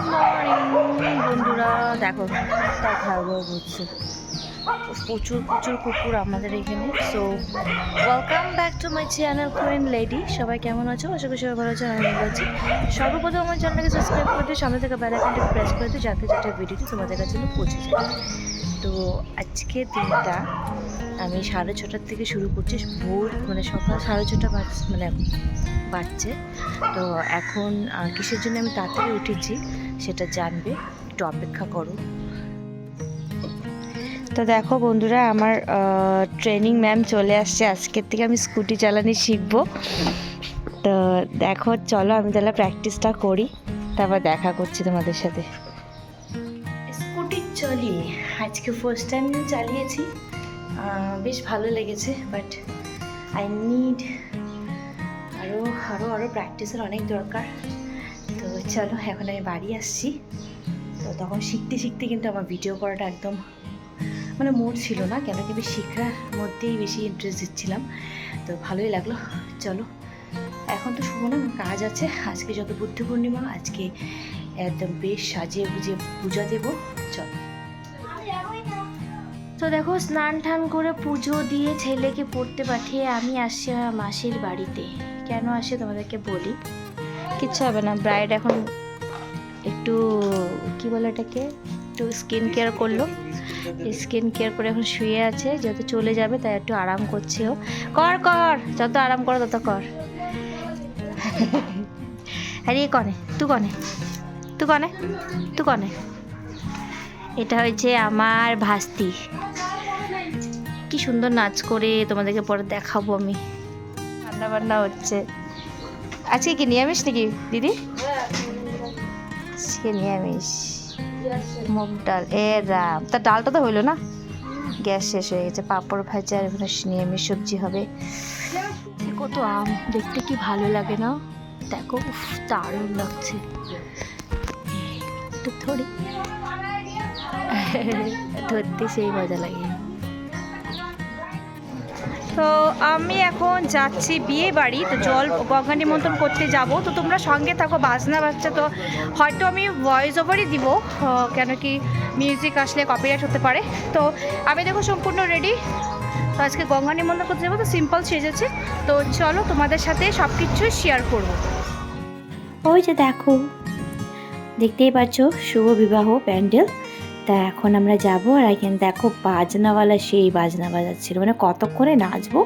Good morning বন্ধুরা, দেখো খাওয়া ঘুরছে, প্রচুর প্রচুর কুকুর আমাদের এখানে। So welcome back to my channel Korean lady. সবাই কেমন আছো? আশা করি সবাই ভালো আছো, আমি ভালো আছি। সর্বপ্রথম আমার চ্যানেলকে সাবস্ক্রাইব করে দিও, সামনে থেকে বেল আইকনটাকে প্রেস করে দিও, যাতে যাতে ভিডিওটি তোমাদের কাছে পৌঁছে যায়। তো আজকে দিনটা আমি 6:30টার থেকে শুরু করছি, ভোর মানে সকাল 6:30 বাজছে। তো এখন কিসের জন্য আমি তাড়াতাড়ি উঠেছি সেটা জানবে, একটু অপেক্ষা করো। তো দেখো বন্ধুরা, আমার ট্রেনিং ম্যাম চলে আসছে, আজকের থেকে আমি স্কুটি চালানো শিখবো। তো দেখো চলো আমি তাহলে প্র্যাকটিসটা করি, তারপর দেখা করছি তোমাদের সাথে। স্কুটি চলি আজকে ফার্স্ট টাইম চালিয়েছি, বেশ ভালো লেগেছে, বাট আই নিড আরও আরও আরও প্র্যাকটিসের অনেক দরকার। তো চলো এখন আমি বাড়ি আসছি। তো তখন শিখতে শিখতে কিন্তু আমার ভিডিও করাটা একদম মানে মোড ছিল না, কেন কি আমি শেখার মধ্যেই বেশি ইন্টারেস্ট দিচ্ছিলাম। তো ভালোই লাগলো। চলো এখন তো শুভ না, কাজ আছে আজকে, যত বুদ্ধ পূর্ণিমা, আজকে একদম বেশ সাজিয়ে গুজিয়ে পূজা দেবো। চলো। তো দেখো স্নান টান করে পুজো দিয়ে ছেলেকে পড়তে পাঠিয়ে আমি আসছি আমার মাসির বাড়িতে। কেন আসে তোমাদেরকে বলি, কিচ্ছু হবে না। ব্রাইড এখন একটু কি বলে এটাকে, একটু স্কিন কেয়ার করলো, স্কিন কেয়ার করে এখন শুয়ে আছে, যেহেতু চলে যাবে তাই একটু আরাম করছে। ও কর কর, যত আরাম করো তত কর। আরে কনে তুই কনে তুই কনে তুই কনে, এটা হয়েছে আমার ভাস্তি, কি সুন্দর নাচ করে, তোমাদেরকে পরে দেখাবো আমি। রান্না বান্না হচ্ছে আজকে, কি নিরামিষ নাকি দিদি? আজকে নিরামিষ, মুগ ডাল। রাম, তা ডালটা তো হইলো না, গ্যাস শেষ হয়ে গেছে। পাঁপড় ভাজা, আর এখানে নিরামিষ সবজি হবে। কত আম, দেখতে কি ভালো লাগে না? দেখো দারুণ লাগছে। একটু ধরি, ধরতে সেই মজা লাগে। তো আমি এখন যাচ্ছি বিয়ে বাড়ি, তো জল গঙ্গা নিমন্ত্রণ করতে যাব। তো তোমরা সঙ্গে থাকো, বাজনা বাজছে, তো হয়তো আমি ভয়েস ওভারই দিব, কেন কি মিউজিক আসলে কপিরাইট হতে পারে। তো আমি দেখো সম্পূর্ণ রেডি, তো আজকে গঙ্গা নিমন্ত্রণ করতে যাবো, তো সিম্পল সেজেছে। তো চলো তোমাদের সাথে সব কিছুই শেয়ার করবো। ওই যে দেখো, দেখতেই পাচ্ছ শুভ বিবাহ প্যান্ডেল। তা এখন আমরা যাব, আর এখানে দেখো বাজনাওয়ালা সেই বাজনা বাজাচ্ছিল, মানে কতক্ষণে নাচবো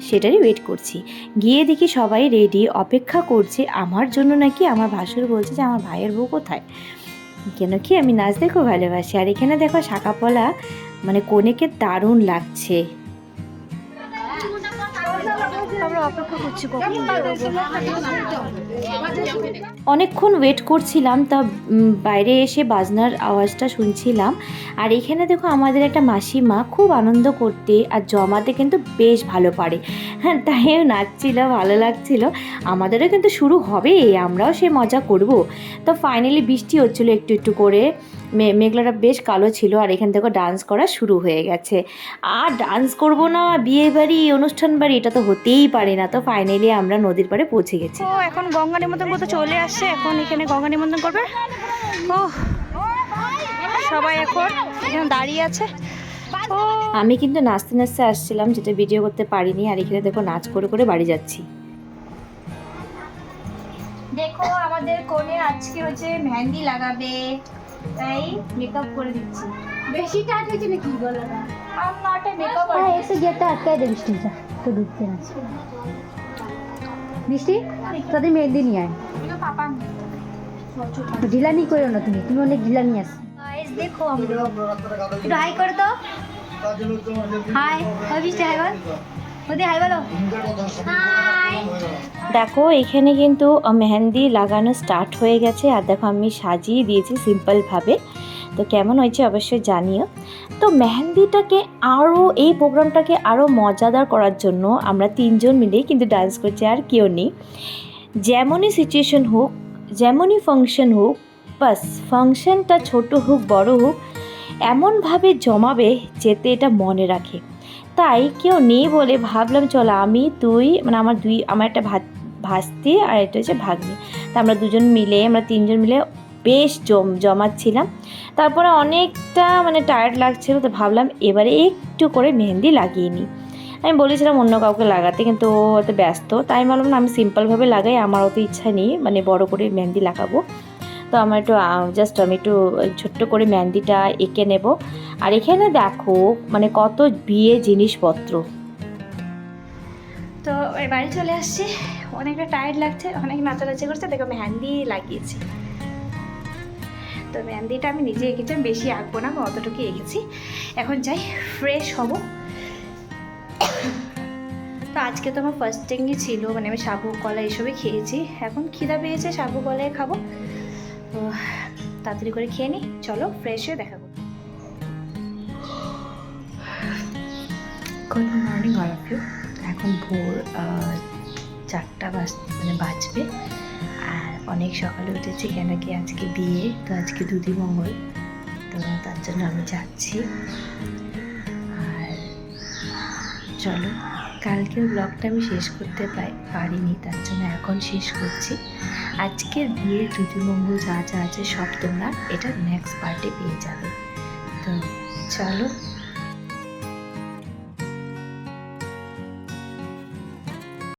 সেটারই ওয়েট করছি। গিয়ে দেখি সবাই রেডি অপেক্ষা করছে আমার জন্য, নাকি আমার ভাসুর বলছে যে আমার ভাইয়ের বউ কোথায়, কেন কি আমি নাচতে খুব ভালোবাসি। আর এখানে দেখো শাঁকাপলা, মানে কনেকে দারুণ লাগছে। অনেকক্ষণ ওয়েট করছিলাম, তা বাইরে এসে বাজনার আওয়াজটা শুনছিলাম। আর এখানে দেখো আমাদের একটা মাসিমা খুব আনন্দ করতে আর জমাতে কিন্তু বেশ ভালো পারে। হ্যাঁ, তাইও নাচছিল, ভালো লাগছিল। আমাদেরও কিন্তু শুরু হবে, আমরাও সে মজা করব। তো ফাইনালি বৃষ্টি হচ্ছিলো একটু একটু করে, মেঘলাটা বেশ কালো ছিল। আর এখান থেকে ডান্স করা শুরু হয়ে গেছে। আর ডান্স করব না, বিয়ে বাড়ি অনুষ্ঠান বাড়ি, এটা তো হতেই পারে না। তো ফাইনালি আমরা নদীর পাড়ে পৌঁছে গেছি। তো এখন গঙ্গা নিমন্ত্রণ করতে চলে আসছে, এখন এখানে গঙ্গা নিমন্ত্রণ করবে। ও সবাই এখন এখানে দাঁড়িয়ে আছে। আমি কিন্তু নাচতে নাচতে আসছিলাম, যেটা ভিডিও করতে পারিনি। আর এখানে দেখো নাচ করে করে বাড়ি যাচ্ছি। দেখো আমাদের কোণে আজকে হচ্ছে মেহেন্দি লাগাবে, তাই মেকআপ করে দিচ্ছি। বেশি টাইট হয়েছে নাকি গলাটা? আম নট এ মেকআপ হ্যাঁ, আর্টিস্ট। এসে গেটটা আটকাই দে বৃষ্টিটা, তো ঢুকতে না। বৃষ্টি তোদের মেহেন্দি নিয়ে আয়, পাপা ঢিলানি করো না, তুমি তুমি অনেক ঢিলানি আস। গাইস দেখো আমরা একটু হাই করে তো, হাই ওই বৃষ্টি হাই বল, ওদি হাই বলো, হাই। দেখো এখানে কিন্তু মেহেন্দি লাগানো স্টার্ট হয়ে গেছে, আর দেখো আমি সাজিয়ে দিয়েছি সিম্পলভাবে। তো কেমন হয়েছে অবশ্যই জানিও। তো মেহেন্দিটাকে আরও, এই প্রোগ্রামটাকে আরও মজাদার করার জন্য আমরা 3জন মিলেই কিন্তু ডান্স করছি, আর কেউ নেই। যেমনই সিচুয়েশন হোক, যেমনই ফাংশন হোক, বাস ফাংশনটা ছোট হোক বড় হোক, এমনভাবে জমাবে যেতে এটা মনে রাখে। তাই কেউ নেই বলে ভাবলাম চলো আমি তুই, মানে আমার একটা ভাস্তি আর এটা হচ্ছে ভাগ্নি, তা আমরা 3জন মিলে বেশ জমাচ্ছিলাম। তারপরে অনেকটা মানে টায়ার্ড লাগছিল, তো ভাবলাম এবারে একটু করে মেহেন্দি লাগিয়ে নিই। আমি বলেছিলাম অন্য কাউকে লাগাতে, কিন্তু ও হয়তো ব্যস্ত, তাই ভাবলাম না আমি সিম্পলভাবে লাগাই, আমার অত ইচ্ছা নেই মানে বড় করে মেহেন্দি লাগাবো। তো আমার একটু আমি একটু ছোট্ট করে মেহেন্দিটা এঁকে নেব। আর এখানে দেখো মানে কত বিয়ে জিনিসপত্র। তো এই বাড়ি চলে আসছি, অনেকটা টায়ার্ড লাগছে, অনেক নাচানাচি করছে, দেখো মেহেন্দি লাগিয়েছি। তো মেহেন্দিটা আমি নিজে এঁকেছি, আমি বেশি আঁকবো না, আমি অতটুকু এঁকেছি। এখন যাই ফ্রেশ হব। তো আজকে তো আমার ফাস্টিংই ছিল, মানে আমি সাবু কলা এসবই খেয়েছি। এখন খিদা পেয়েছে, সাবু কলাই খাবো। তো তাড়াতাড়ি করে খেয়ে নিই, চলো ফ্রেশ হয়ে দেখা করবো। Good morning all of you. এখন ভোর 4টা বাজবে। আর অনেক সকালে উঠেছি, কেন কি আজকে বিয়ে, তো আজকে দুদিমঙ্গল, তো তার জন্য আমি যাচ্ছি। আর চলো, কালকের ব্লগটা আমি শেষ করতে পারিনি, তার জন্য এখন শেষ করছি। আজকের বিয়ের দুদিমঙ্গল যা যা আছে সব তোমরা এটা নেক্সট পার্টে পেয়ে যাবে। তো চলো।